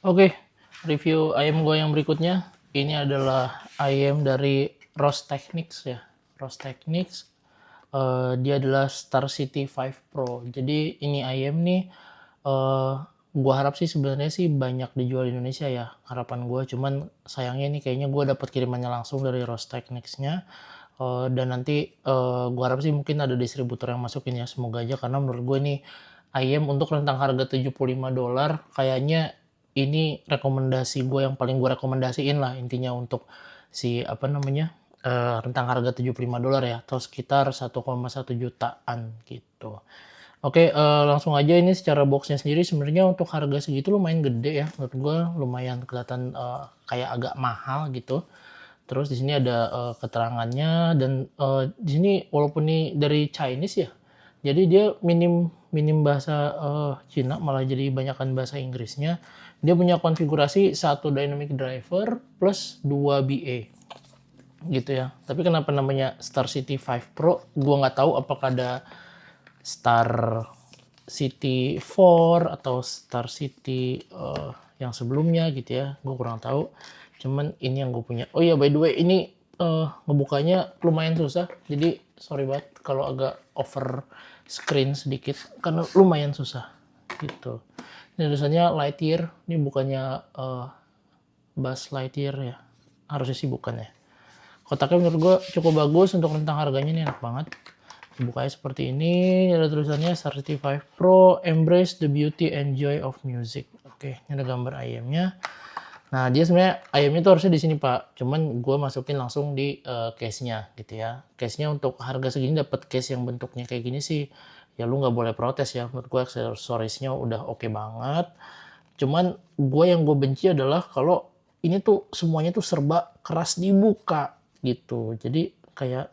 Oke, review ayam gue yang berikutnya. Ini adalah ayam dari Roast Techniques ya. Roast Techniques. Dia adalah Star City 5 Pro. Jadi ini ayam nih, gue harap sih sebenarnya sih banyak dijual di Indonesia ya. Harapan gue, cuman sayangnya nih kayaknya gue dapat kirimannya langsung dari Roast Techniques-nya. Dan nanti gue harap sih mungkin ada distributor yang masukin ya, semoga aja, karena menurut gue nih ayam untuk rentang harga $75 kayaknya ini rekomendasi gue yang paling gue rekomendasiin lah intinya untuk si apa namanya rentang harga $75 ya, atau sekitar 1,1 jutaan gitu. Oke, langsung aja. Ini secara boxnya sendiri sebenarnya untuk harga segitu lumayan gede ya, menurut gue lumayan kelihatan kayak agak mahal gitu. Terus di sini ada keterangannya, dan di sini walaupun ini dari Chinese ya, jadi dia minim minim bahasa Cina, malah jadi banyakan bahasa Inggrisnya. Dia punya konfigurasi satu dynamic driver plus 2 BA gitu ya. Tapi kenapa namanya Star City 5 Pro? Gua nggak tahu apakah ada Star City 4 atau Star City yang sebelumnya gitu ya. Gue kurang tahu. Cuman ini yang gue punya. Oh iya, by the way, ini ngebukanya lumayan susah. Jadi sorry banget kalau agak over screen sedikit karena lumayan susah gitu. Ini tulisannya Lightyear. Ini bukannya Buzz Lightyear ya. Harusnya sih bukan ya. Kotaknya menurut gue cukup bagus untuk rentang harganya, ini enak banget. Bukanya seperti ini, ada tulisannya Star City 5 Pro, Embrace the Beauty and Joy of Music. Oke, ini ada gambar ayamnya. Nah, dia sebenarnya ayamnya tuh harusnya di sini Pak, cuman gue masukin langsung di case-nya gitu ya. Case-nya untuk harga segini dapat case yang bentuknya kayak gini sih, ya lu nggak boleh protes ya. Menurut gue aksesorisnya udah oke banget. Cuman yang gue benci adalah kalau ini tuh semuanya tuh serba keras dibuka gitu. Jadi kayak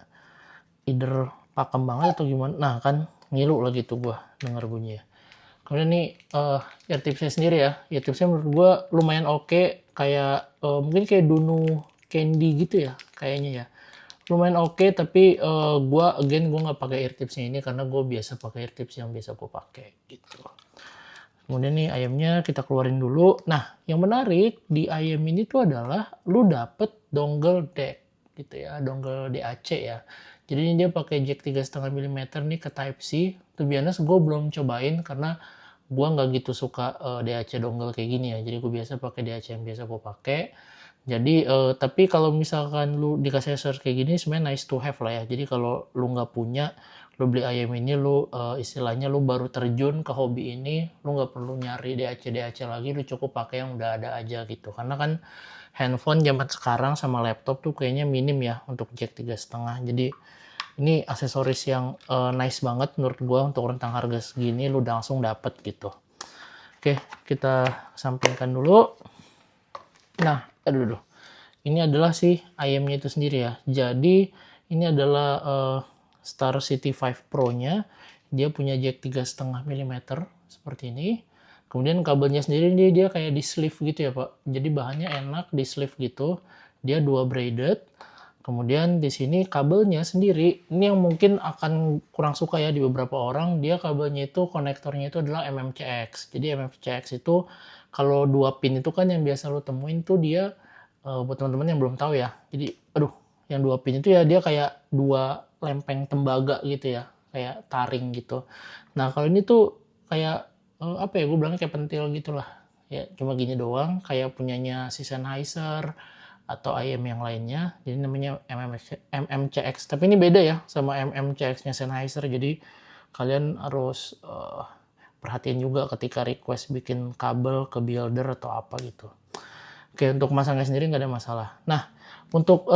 either pakem banget atau gimana. Nah kan ngilu lagi tuh gue denger bunyinya. Kemudian nih ear tipsnya sendiri ya. Ear tipsnya menurut gue lumayan oke. Kayak mungkin kayak Dunu Candy gitu ya kayaknya ya. Lumayan oke, tapi gue nggak pakai ear tipsnya ini karena gue biasa pakai ear tips yang biasa gue pakai gitu. Kemudian nih ayamnya kita keluarin dulu. Nah, yang menarik di ayam ini tuh adalah lu dapet dongle DAC gitu ya, dongle DAC ya. Jadi ini dia pakai jack 3,5 mm nih ke Type C. To be honest, gue belum cobain karena gue nggak gitu suka DAC dongle kayak gini ya. Jadi gue biasa pakai DAC yang biasa gue pakai. Jadi tapi kalau misalkan lu dikasih accessories kayak gini sebenarnya nice to have lah ya. Jadi kalau lu nggak punya, lu beli ayam ini, lu istilahnya lu baru terjun ke hobi ini, lu nggak perlu nyari DAC lagi, lu cukup pakai yang udah ada aja gitu. Karena kan handphone zaman sekarang sama laptop tuh kayaknya minim ya untuk jack 3,5. Jadi ini aksesoris yang nice banget menurut gua, untuk rentang harga segini lu udah langsung dapet gitu. Oke, kita sampingkan dulu. Nah, aduh. Ini adalah si ayamnya itu sendiri ya. Jadi ini adalah Star City 5 Pro-nya. Dia punya jack 3,5 mm seperti ini. Kemudian kabelnya sendiri dia kayak di sleeve gitu ya Pak. Jadi bahannya enak, di sleeve gitu. Dia dua braided. Kemudian di sini kabelnya sendiri, ini yang mungkin akan kurang suka ya di beberapa orang, dia kabelnya itu konektornya itu adalah MMCX. Jadi MMCX itu kalau dua pin itu kan yang biasa lo temuin tuh dia, buat teman-teman yang belum tahu ya. Jadi aduh, yang dua pin itu ya dia kayak dua lempeng tembaga gitu ya, kayak taring gitu. Nah kalau ini tuh kayak apa ya, gue bilangnya kayak pentil gitulah. Ya cuma gini doang, kayak punyanya si Sennheiser atau ayam yang lainnya. Jadi namanya MMCX. Tapi ini beda ya sama MMCX-nya Sennheiser. Jadi kalian harus perhatiin juga ketika request bikin kabel ke builder atau apa gitu. Oke, untuk masangnya sendiri nggak ada masalah. Nah, untuk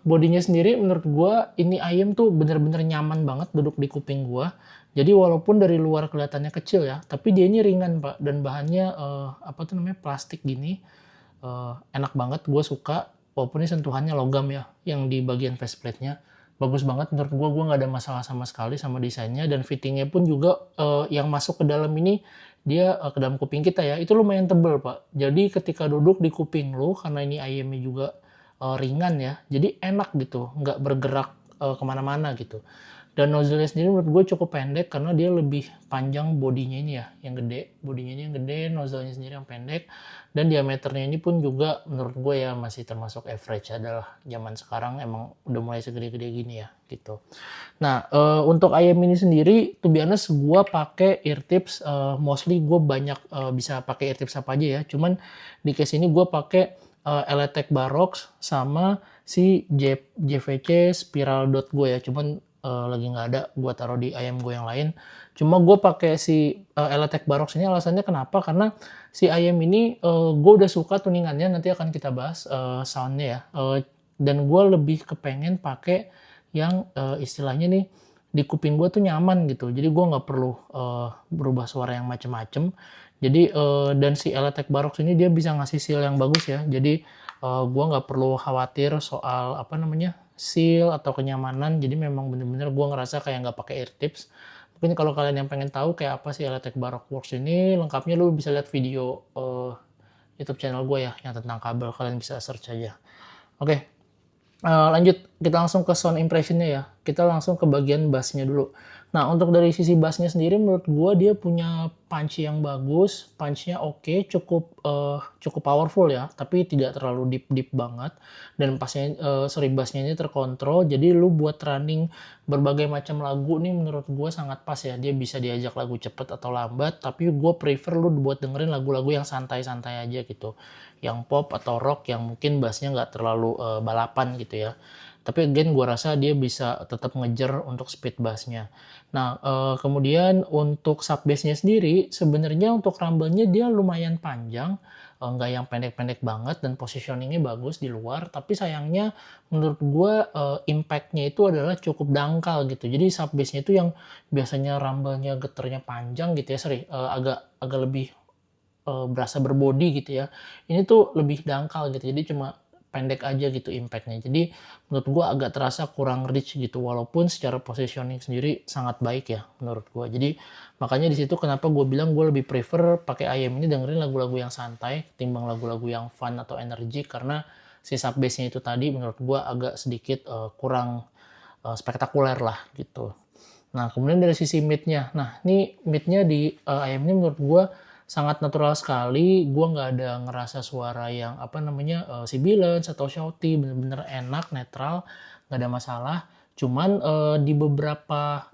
bodinya sendiri menurut gua ini ayam tuh bener-bener nyaman banget duduk di kuping gua. Jadi walaupun dari luar kelihatannya kecil ya, tapi dia ini ringan Pak, dan bahannya apa tuh namanya, plastik gini. Enak banget, gue suka. Walaupun ini sentuhannya logam ya, yang di bagian faceplate-nya bagus banget menurut gue nggak ada masalah sama sekali sama desainnya. Dan fittingnya pun juga yang masuk ke dalam ini, dia ke dalam kuping kita ya, itu lumayan tebel Pak. Jadi ketika duduk di kuping lu, karena ini ayamnya juga ringan ya, jadi enak gitu, nggak bergerak kemana-mana gitu. Dan nozzle-nya sendiri menurut gue cukup pendek karena dia lebih panjang bodinya ini ya, yang gede. Bodinya ini yang gede, nozzle-nya sendiri yang pendek. Dan diameternya ini pun juga menurut gue ya masih termasuk average adalah zaman sekarang emang udah mulai segede-gede gini ya gitu. Nah, untuk ayam ini sendiri, to be honest, gue pakai ear tips, mostly gue banyak bisa pakai ear tips apa aja ya. Cuman di case ini gue pakai Eletech Barox sama si JVC Spiral Dot gue ya. Cuman lagi nggak ada, gue taruh di ayam gue yang lain. Cuma gue pakai si Eletech Barox ini alasannya kenapa? Karena si ayam ini gue udah suka tuningannya, nanti akan kita bahas soundnya ya. Dan gue lebih kepengen pakai yang istilahnya nih di kuping gue tuh nyaman gitu. Jadi gue nggak perlu berubah suara yang macem-macem. Jadi dan si Eletech Barox ini dia bisa ngasih seal yang bagus ya. Jadi gue nggak perlu khawatir soal apa namanya seal atau kenyamanan. Jadi memang bener-bener gue ngerasa kayak nggak pakai ear tips. Mungkin kalau kalian yang pengen tahu kayak apa sih Eletech Barox Works ini, lengkapnya lu bisa lihat video YouTube channel gue ya yang tentang kabel. Kalian bisa search aja. Oke, lanjut kita langsung ke sound impressionnya ya. Kita langsung ke bagian bassnya dulu. Nah, untuk dari sisi bassnya sendiri menurut gue dia punya punch yang bagus, punch-nya oke, cukup powerful ya, tapi tidak terlalu deep banget. Dan bassnya ini terkontrol, jadi lu buat running berbagai macam lagu nih menurut gue sangat pas ya. Dia bisa diajak lagu cepet atau lambat, tapi gue prefer lu buat dengerin lagu-lagu yang santai-santai aja gitu. Yang pop atau rock yang mungkin bassnya nggak terlalu balapan gitu ya. Tapi again gue rasa dia bisa tetap ngejar untuk speed bassnya. Nah, kemudian untuk sub bassnya sendiri, sebenarnya untuk rumble-nya dia lumayan panjang, nggak yang pendek-pendek banget dan positioningnya bagus di luar, tapi sayangnya menurut gue impact-nya itu adalah cukup dangkal gitu. Jadi sub bass-nya itu yang biasanya rumble-nya getarnya panjang gitu ya, agak lebih berasa berbody gitu ya. Ini tuh lebih dangkal gitu, jadi cuma pendek aja gitu impact-nya. Jadi menurut gua agak terasa kurang rich gitu, walaupun secara positioning sendiri sangat baik ya menurut gua. Jadi makanya di situ kenapa gue bilang gue lebih prefer pakai ayam ini dengerin lagu-lagu yang santai ketimbang lagu-lagu yang fun atau energi, karena si sub bass-nya itu tadi menurut gua agak sedikit kurang spektakuler lah gitu. Nah, kemudian dari sisi mid-nya. Nah, ini mid-nya di ayam ini menurut gua sangat natural sekali. Gua nggak ada ngerasa suara yang apa namanya sibilance atau shouty, bener-bener enak, netral, nggak ada masalah. Cuman di beberapa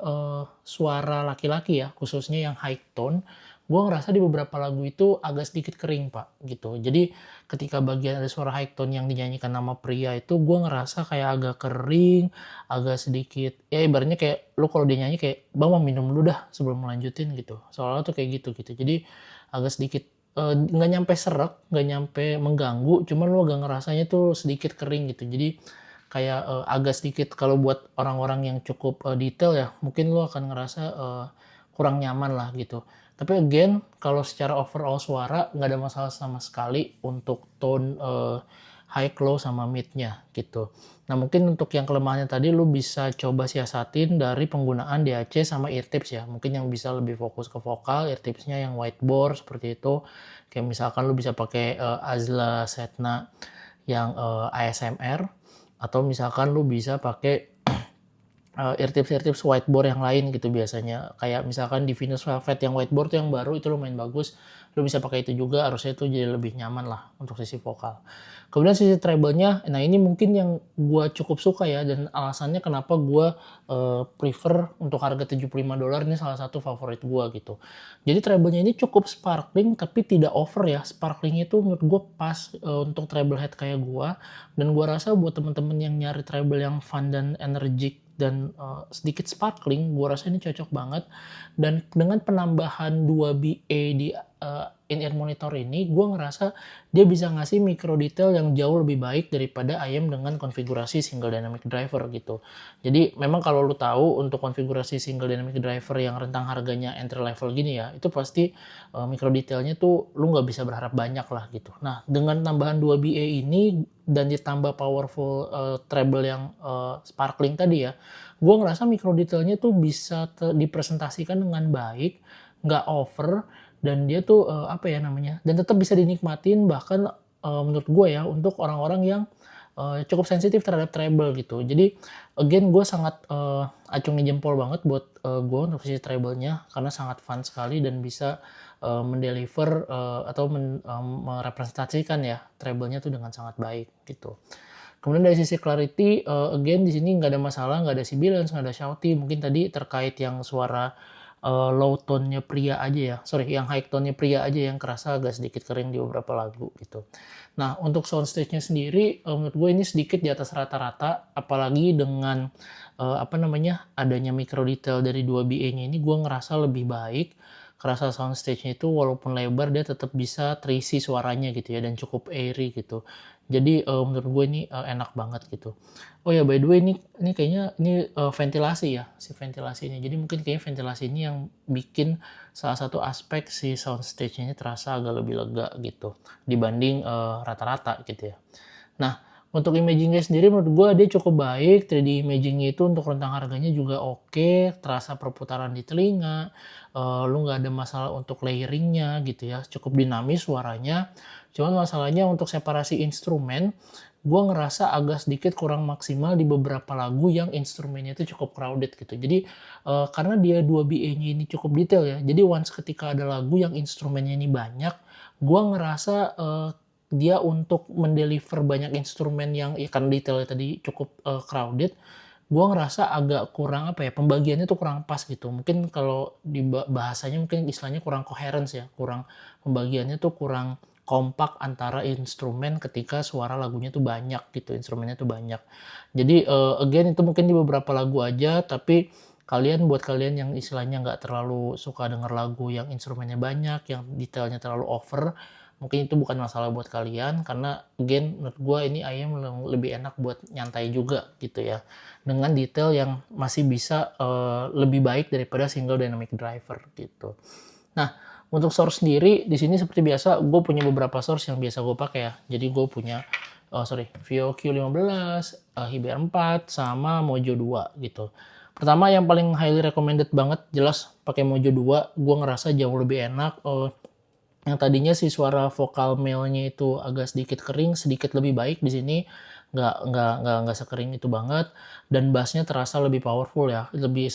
suara laki-laki ya, khususnya yang high tone, gue ngerasa di beberapa lagu itu agak sedikit kering pak gitu. Jadi ketika bagian ada suara high tone yang dinyanyikan nama pria itu gue ngerasa kayak agak kering, agak sedikit ya ibaratnya kayak lu kalau dia nyanyi kayak bang mau minum dulu dah sebelum melanjutin gitu. Soalnya tuh kayak gitu. Jadi agak sedikit nggak nyampe serak, nggak nyampe mengganggu, cuman lu agak ngerasanya tuh sedikit kering gitu. Jadi kayak agak sedikit kalau buat orang-orang yang cukup detail ya, mungkin lu akan ngerasa kurang nyaman lah gitu. Tapi again, kalau secara overall suara nggak ada masalah sama sekali untuk tone high, low, sama mid-nya gitu. Nah mungkin untuk yang kelemahannya tadi lu bisa coba siasatin dari penggunaan DAC sama ear tips ya. Mungkin yang bisa lebih fokus ke vokal, ear tipsnya yang whiteboard seperti itu. Kayak misalkan lu bisa pakai Azla Setna yang ASMR, atau misalkan lu bisa pakai ear tips whiteboard yang lain gitu biasanya. Kayak misalkan di Venus Velvet yang whiteboard yang baru itu lumayan bagus. Lu bisa pakai itu juga, harusnya itu jadi lebih nyaman lah untuk sisi vokal. Kemudian sisi treble-nya, nah ini mungkin yang gue cukup suka ya, dan alasannya kenapa gue prefer untuk harga $75 ini salah satu favorit gue gitu. Jadi treble-nya ini cukup sparkling tapi tidak over ya. Sparkling itu menurut gue pas untuk treble head kayak gue. Dan gue rasa buat temen-temen yang nyari treble yang fun dan energik dan sedikit sparkling, gue rasa ini cocok banget. Dan dengan penambahan 2 BA di in-ear monitor ini, gue ngerasa dia bisa ngasih micro detail yang jauh lebih baik daripada ayam dengan konfigurasi single dynamic driver gitu. Jadi memang kalau lu tahu untuk konfigurasi single dynamic driver yang rentang harganya entry level gini ya, itu pasti micro detailnya tuh lu nggak bisa berharap banyak lah gitu. Nah dengan tambahan 2 BA ini dan ditambah powerful treble yang sparkling tadi ya, gue ngerasa micro detailnya tuh bisa dipresentasikan dengan baik, nggak over, dan dia tuh apa ya namanya, dan tetap bisa dinikmatin bahkan menurut gue ya untuk orang-orang yang cukup sensitif terhadap treble gitu. Jadi again gue sangat acungi jempol banget buat gue untuk sisi treble-nya karena sangat fun sekali dan bisa mendeliver atau merepresentasikan ya treble-nya tuh dengan sangat baik gitu. Kemudian dari sisi clarity, again di sini nggak ada masalah, nggak ada sibilance, nggak ada shouty. Mungkin tadi terkait yang suara low tone-nya pria aja ya, sorry yang high tone-nya pria aja yang kerasa agak sedikit kering di beberapa lagu gitu. Nah untuk soundstage-nya sendiri, menurut gue ini sedikit di atas rata-rata, apalagi dengan apa namanya adanya micro detail dari 2BA-nya ini, gue ngerasa lebih baik. Kerasa soundstage-nya itu walaupun lebar dia tetap bisa terisi suaranya gitu ya dan cukup airy gitu. Jadi menurut gue ini enak banget gitu. Oh ya by the way ini kayaknya ini ventilasi ya si ventilasi ini. Jadi mungkin kayaknya ventilasi ini yang bikin salah satu aspek si soundstage-nya ini terasa agak lebih lega gitu dibanding rata-rata gitu ya. Nah untuk imaging-nya sendiri menurut gue dia cukup baik, 3D imaging-nya itu untuk rentang harganya juga oke, terasa perputaran di telinga, lu nggak ada masalah untuk layering-nya gitu ya, cukup dinamis suaranya. Cuman masalahnya untuk separasi instrumen, gue ngerasa agak sedikit kurang maksimal di beberapa lagu yang instrumennya itu cukup crowded gitu. Jadi karena dia 2BA-nya ini cukup detail ya, jadi once ketika ada lagu yang instrumennya ini banyak, gue ngerasa dia untuk mendeliver banyak instrumen yang ya kan detailnya tadi cukup crowded, gue ngerasa agak kurang apa ya, pembagiannya tuh kurang pas gitu. Mungkin kalau di bahasanya mungkin istilahnya kurang coherence ya, kurang pembagiannya tuh kurang kompak antara instrumen ketika suara lagunya tuh banyak gitu, instrumennya tuh banyak. Jadi again itu mungkin di beberapa lagu aja, tapi buat kalian yang istilahnya nggak terlalu suka denger lagu yang instrumennya banyak, yang detailnya terlalu over, mungkin itu bukan masalah buat kalian karena again menurut gue ini ayam lebih enak buat nyantai juga gitu ya dengan detail yang masih bisa lebih baik daripada single dynamic driver gitu. Nah untuk source sendiri di sini seperti biasa gue punya beberapa source yang biasa gue pakai ya. Jadi gue punya Vio Q15, HiBR 4 sama Mojo 2 gitu. Pertama yang paling highly recommended banget jelas pakai Mojo 2, gue ngerasa jauh lebih enak. Yang tadinya si suara vokal male-nya itu agak sedikit kering, sedikit lebih baik di sini, nggak sekering itu banget, dan bass-nya terasa lebih powerful ya, lebih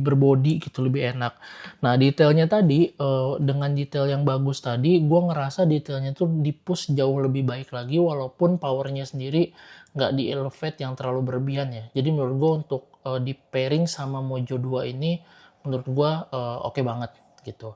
berbody gitu, lebih enak. Nah detailnya tadi dengan detail yang bagus tadi, gue ngerasa detailnya tuh di-push jauh lebih baik lagi, walaupun powernya sendiri nggak di-elevate yang terlalu berlebihan ya. Jadi menurut gue untuk di pairing sama Mojo 2 ini, menurut gue oke banget gitu.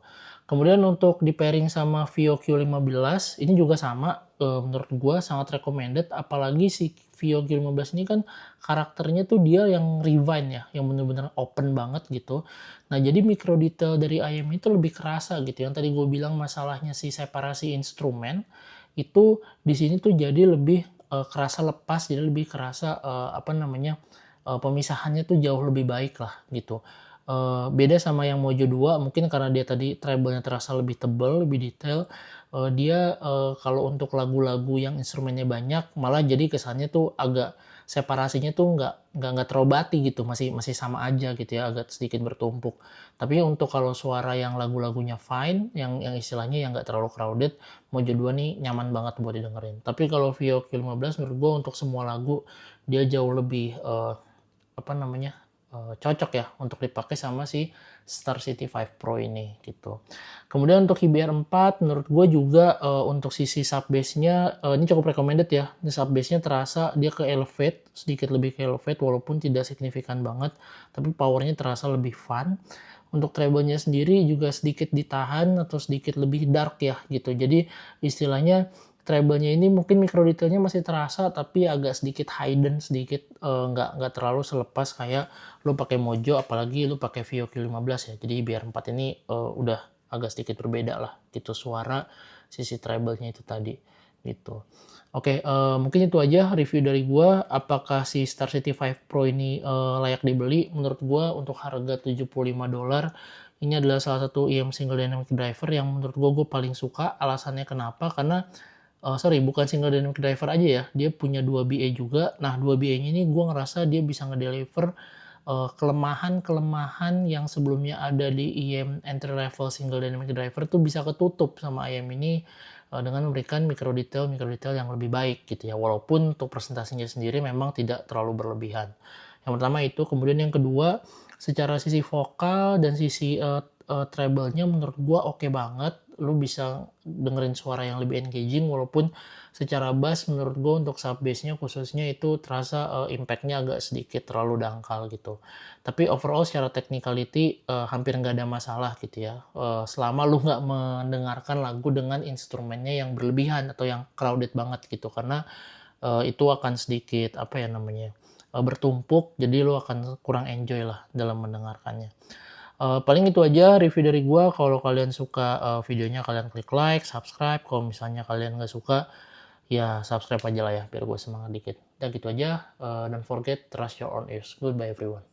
Kemudian untuk di pairing sama Vio Q15 ini juga sama, menurut gue sangat recommended, apalagi si Vio Q15 ini kan karakternya tuh dia yang rewind ya, yang bener-bener open banget gitu. Nah jadi micro detail dari IM itu lebih kerasa gitu, yang tadi gue bilang masalahnya si separasi instrumen, itu di sini tuh jadi lebih kerasa lepas, jadi lebih kerasa apa namanya, pemisahannya tuh jauh lebih baik lah gitu. Beda sama yang Mojo 2 mungkin karena dia tadi treble-nya terasa lebih tebal, lebih detail, dia kalau untuk lagu-lagu yang instrumennya banyak malah jadi kesannya tuh agak separasinya tuh nggak terobati gitu, masih masih sama aja gitu ya, agak sedikit bertumpuk. Tapi untuk kalau suara yang lagu-lagunya fine, yang istilahnya yang nggak terlalu crowded, Mojo 2 nih nyaman banget buat didengerin. Tapi kalau Vio Q15 menurut gue untuk semua lagu dia jauh lebih apa namanya, cocok ya untuk dipakai sama si Star City 5 Pro ini gitu. Kemudian untuk HiBR 4 menurut gue juga untuk sisi sub bass-nya ini cukup recommended ya. Ini sub bass-nya terasa dia ke elevate, sedikit lebih ke elevate walaupun tidak signifikan banget, tapi powernya terasa lebih fun. Untuk treble-nya sendiri juga sedikit ditahan atau sedikit lebih dark ya gitu. Jadi istilahnya treble-nya ini mungkin micro detailnya masih terasa tapi agak sedikit hidden sedikit, nggak terlalu selepas kayak lu pakai Mojo apalagi lu pakai Vio Q15 ya. Jadi biar 4 ini udah agak sedikit berbeda lah gitu suara sisi treble-nya itu tadi gitu. Oke, mungkin itu aja review dari gua. Apakah si Star City 5 Pro ini layak dibeli? Menurut gua untuk harga $75 ini adalah salah satu IM single dynamic driver yang menurut gua paling suka. Alasannya kenapa? Karena bukan single dynamic driver aja ya, dia punya 2BA juga. Nah, 2BA-nya ini gue ngerasa dia bisa ngedeliver kelemahan-kelemahan yang sebelumnya ada di IM entry level single dynamic driver tuh bisa ketutup sama IM ini dengan memberikan micro detail yang lebih baik gitu ya. Walaupun untuk presentasinya sendiri memang tidak terlalu berlebihan. Yang pertama itu, kemudian yang kedua, secara sisi vokal dan sisi treble-nya menurut gua oke banget. Lu bisa dengerin suara yang lebih engaging, walaupun secara bass menurut gua untuk sub bass-nya khususnya itu terasa impact-nya agak sedikit terlalu dangkal gitu. Tapi overall secara technicality hampir nggak ada masalah gitu ya. Selama lu nggak mendengarkan lagu dengan instrumennya yang berlebihan atau yang crowded banget gitu, karena itu akan sedikit apa ya namanya, bertumpuk, jadi lu akan kurang enjoy lah dalam mendengarkannya. Paling itu aja review dari gua. Kalau kalian suka videonya, kalian klik like, subscribe. Kalau misalnya kalian nggak suka, ya subscribe aja lah ya biar gue semangat dikit. Udah gitu aja, don't forget trust your own ears. Goodbye everyone.